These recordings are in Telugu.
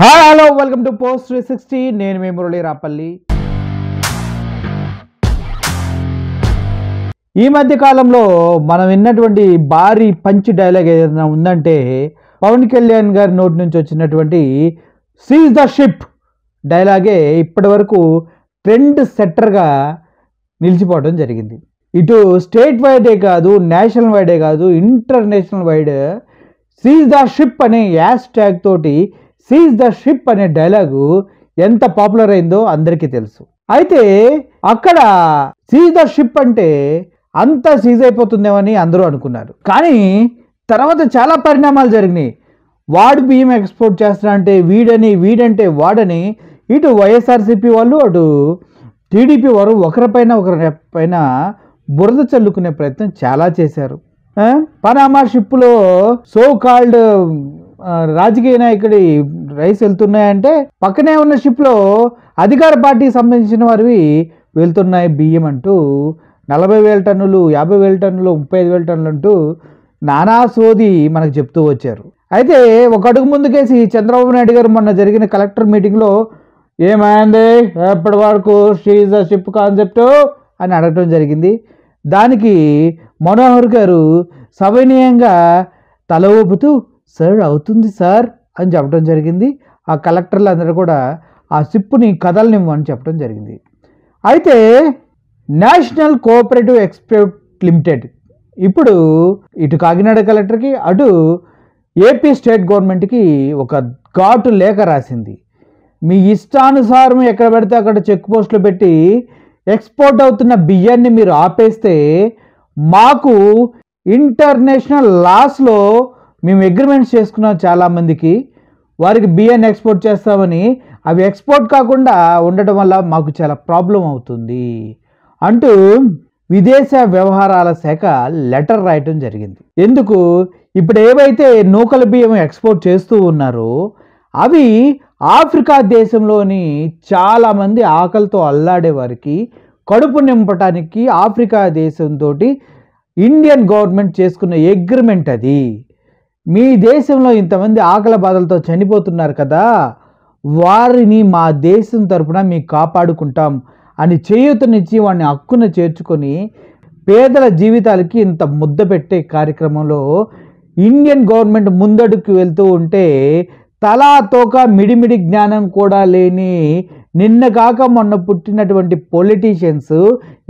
Hi hello welcome to post 360. నేను మీ మురళీ రాపల్లి. ఈ మధ్య కాలంలో మనం విన్నటువంటి భారీ పంచ్ డైలాగ్ ఏదైనా ఉందంటే పవన్ కళ్యాణ్ గారి నోటి నుంచి వచ్చినటువంటి సీజ్ ద షిప్ డైలాగే ఇప్పటి వరకు ట్రెండ్ సెట్టర్గా నిలిచిపోవడం జరిగింది. ఇటు స్టేట్ వైడే కాదు, నేషనల్ వైడే కాదు, international wide seize the ship అనే యాష్ ట్యాగ్ తోటి సీజ్ ద షిప్ అనే డైలాగు ఎంత పాపులర్ అయిందో అందరికీ తెలుసు. అయితే అక్కడ సీజ్ ద షిప్ అంటే అంతా సీజ్ అయిపోతుందేమని అందరూ అనుకున్నారు. కానీ తర్వాత చాలా పరిణామాలు జరిగినాయి. వాడు బియ్యం ఎక్స్పోర్ట్ చేస్తున్నా అంటే వీడంటే వాడని ఇటు వైఎస్ఆర్సీపీ వాళ్ళు అటు టీడీపీ వారు ఒకరిపైన బురద చల్లుకునే ప్రయత్నం చాలా చేశారు. పనామా షిప్లో సో కాల్డ్ రాజకీయ నాయకుడి రైస్ వెళ్తున్నాయంటే పక్కనే ఉన్న షిప్లో అధికార పార్టీకి సంబంధించిన వారివి వెళ్తున్నాయి బియ్యం అంటూ 40,000 టన్నులు, 50,000 టన్నులు, 35,000 టన్నులు అంటూ నానా సోది మనకు చెప్తూ వచ్చారు. అయితే ఒక అడుగు ముందుకేసి చంద్రబాబు నాయుడు గారు మొన్న జరిగిన కలెక్టర్ మీటింగ్లో ఏమైంది ఎప్పటి వరకు సీజ్ ద షిప్ కాన్సెప్ట్ అని అడగటం జరిగింది. దానికి మనోహర్ గారు సవినయంగా తల ఊపుతూ సార్ అవుతుంది సార్ అని చెప్పడం జరిగింది. ఆ కలెక్టర్లు అందరూ కూడా ఆ షిప్ని కదలనివ్వని చెప్పడం జరిగింది. అయితే నేషనల్ కోఆపరేటివ్ ఎక్స్పోర్ట్ లిమిటెడ్ ఇప్పుడు ఇటు కాకినాడ కలెక్టర్కి అటు ఏపీ స్టేట్ గవర్నమెంట్కి ఒక ఘాటు లేఖ రాసింది. మీ ఇష్టానుసారం ఎక్కడ పెడితే అక్కడ చెక్ పోస్టులు పెట్టి ఎక్స్పోర్ట్ అవుతున్న బియ్యాన్ని మీరు ఆపేస్తే మాకు ఇంటర్నేషనల్ లాస్లో మేము అగ్రిమెంట్స్ చేసుకున్నాం చాలామందికి, వారికి బియ్యాన్ని ఎక్స్పోర్ట్ చేస్తామని, అవి ఎక్స్పోర్ట్ కాకుండా ఉండటం వల్ల మాకు చాలా ప్రాబ్లం అవుతుంది అంటూ విదేశ వ్యవహారాల శాఖ లెటర్ రాయటం జరిగింది. ఎందుకు ఇప్పుడు ఏవైతే నూకల బియ్యం ఎక్స్పోర్ట్ చేస్తూ ఉన్నారో అవి ఆఫ్రికా దేశంలోని చాలామంది ఆకలితో అల్లాడే వారికి కడుపు నింపటానికి ఆఫ్రికా దేశంతో ఇండియన్ గవర్నమెంట్ చేసుకున్న అగ్రిమెంట్ అది. మీ దేశంలో ఇంతమంది ఆకలి బాధలతో చనిపోతున్నారు కదా, వారిని మా దేశం తరపున మీకు కాపాడుకుంటాం అని చేయూతనిచ్చి వాడిని హక్కున చేర్చుకొని పేదల జీవితాలకి ఇంత ముద్ద పెట్టే కార్యక్రమంలో ఇండియన్ గవర్నమెంట్ ముందడుగు వెళ్తూ ఉంటే తలా తోక మిడిమిడి జ్ఞానం కూడా లేని నిన్న కాక మొన్న పుట్టినటువంటి పొలిటీషియన్స్,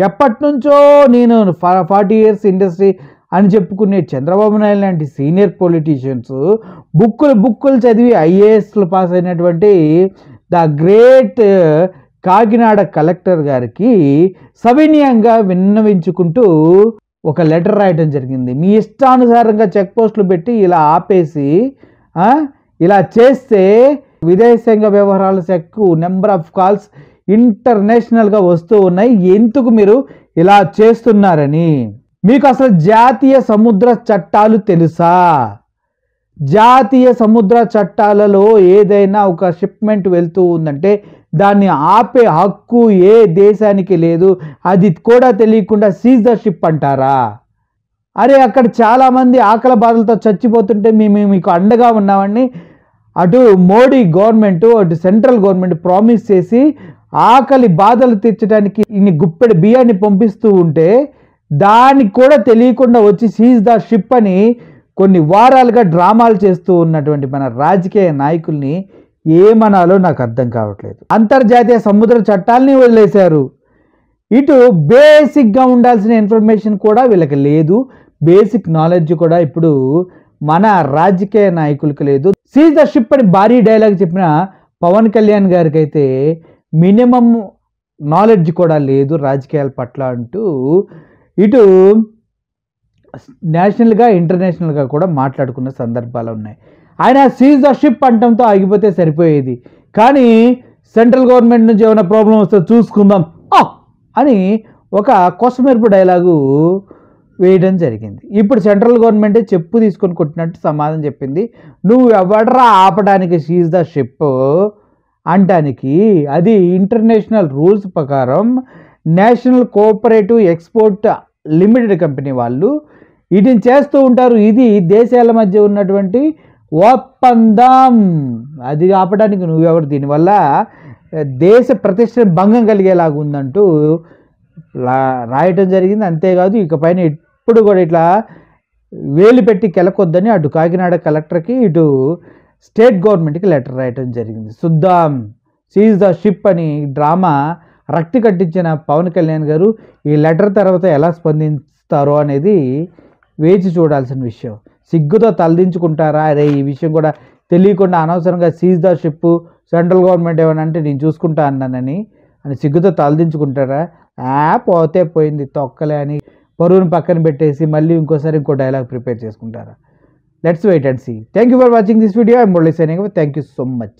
ఎప్పటి నుంచో నేను 40 years ఇండస్ట్రీ అని చెప్పుకునే చంద్రబాబు నాయుడు లాంటి సీనియర్ పొలిటీషియన్స్ బుక్కులు చదివి ఐఏఎస్లు పాస్ అయినటువంటి ద గ్రేట్ కాకినాడ కలెక్టర్ గారికి సవినయంగా విన్నవించుకుంటూ ఒక లెటర్ రాయడం జరిగింది. మీ ఇష్టానుసారంగా చెక్ పోస్టులు పెట్టి ఇలా ఆపేసి ఇలా చేస్తే విదేశాంగ వ్యవహారాల శాఖకు నెంబర్ ఆఫ్ కాల్స్ ఇంటర్నేషనల్గా వస్తూ ఉన్నాయి, ఎందుకు మీరు ఇలా చేస్తున్నారని. మీకు అసలు జాతీయ సముద్ర చట్టాలు తెలుసా? జాతీయ సముద్ర చట్టాలలో ఏదైనా ఒక షిప్మెంట్ వెళ్తూ ఉందంటే దాన్ని ఆపే హక్కు ఏ దేశానికి లేదు. అది కూడా తెలియకుండా సీజ్ ద షిప్ అంటారా? అరే అక్కడ చాలామంది ఆకలి బాధలతో చచ్చిపోతుంటే మేము మీకు అండగా ఉన్నామని అటు మోడీ గవర్నమెంట్ అటు సెంట్రల్ గవర్నమెంట్ ప్రామిస్ చేసి ఆకలి బాధలు తీర్చడానికి ఇన్ని గుప్పెడు బియ్యాన్ని పంపిస్తూ ఉంటే దానికి కూడా తెలియకుండా వచ్చి సీజ్ ద షిప్ అని కొన్ని వారాలుగా డ్రామాలు చేస్తూ ఉన్నటువంటి మన రాజకీయ నాయకుల్ని ఏమనాలో నాకు అర్థం కావట్లేదు. అంతర్జాతీయ సముద్ర చట్టాలని వదిలేశారు. ఇటు బేసిక్గా ఉండాల్సిన ఇన్ఫర్మేషన్ కూడా వీళ్ళకి లేదు, బేసిక్ నాలెడ్జ్ కూడా ఇప్పుడు మన రాజకీయ నాయకులకు లేదు. సీజ్ ద షిప్ అని భారీ డైలాగ్ చెప్పిన పవన్ కళ్యాణ్ గారికి అయితే మినిమం నాలెడ్జ్ కూడా లేదు రాజకీయాల పట్ల అంటూ ఇటు నేషనల్గా ఇంటర్నేషనల్గా కూడా మాట్లాడుకున్న సందర్భాలు ఉన్నాయి. ఆయన సీజ్ ద షిప్ అంటంతో ఆగిపోతే సరిపోయేది, కానీ సెంట్రల్ గవర్నమెంట్ నుంచి ఏమైనా ప్రాబ్లం వస్తే చూసుకుందాం అని ఒక కొసమెరుపు డైలాగు వేయడం జరిగింది. ఇప్పుడు సెంట్రల్ గవర్నమెంటే చెప్పు తీసుకొని కొట్టినట్టు సమాధానం చెప్పింది. నువ్వు ఎవడరా ఆపడానికి సీజ్ ద షిప్ అంటానికి? అది ఇంటర్నేషనల్ రూల్స్ ప్రకారం national cooperative export limited company వాళ్ళు వీటిని చేస్తూ ఉంటారు. ఇది దేశాల మధ్య ఉన్నటువంటి ఒప్పందం. అది ఆపడానికి నువ్వెవరు, దీనివల్ల దేశ ప్రతిష్ట భంగం కలిగేలాగా ఉందంటూ రాయటం జరిగింది. అంతేకాదు ఇకపైన ఎప్పుడు కూడా ఇట్లా వేలు పెట్టి కెలకొద్దని అటు కాకినాడ కలెక్టర్కి ఇటు స్టేట్ గవర్నమెంట్కి లెటర్ రాయటం జరిగింది. చూద్దాం, సీజ్ ద షిప్ అని డ్రామా రక్తి కట్టించిన పవన్ కళ్యాణ్ గారు ఈ లెటర్ తర్వాత ఎలా స్పందిస్తారో అనేది వేచి చూడాల్సిన విషయం. సిగ్గుతో తలదించుకుంటారా, అరే ఈ విషయం కూడా తెలియకుండా అనవసరంగా seize the ship, central government ఏమన్నా అంటే నేను చూసుకుంటా అన్నానని సిగ్గుతో తలదించుకుంటారా? పోతే పోయింది తొక్కలే అని పరువుని పక్కన పెట్టేసి మళ్ళీ ఇంకోసారి ఇంకో డైలాగ్ ప్రిపేర్ చేసుకుంటారా? Let's wait and see. Thank you for watching this video. I'm Murali signing. Thank you so much.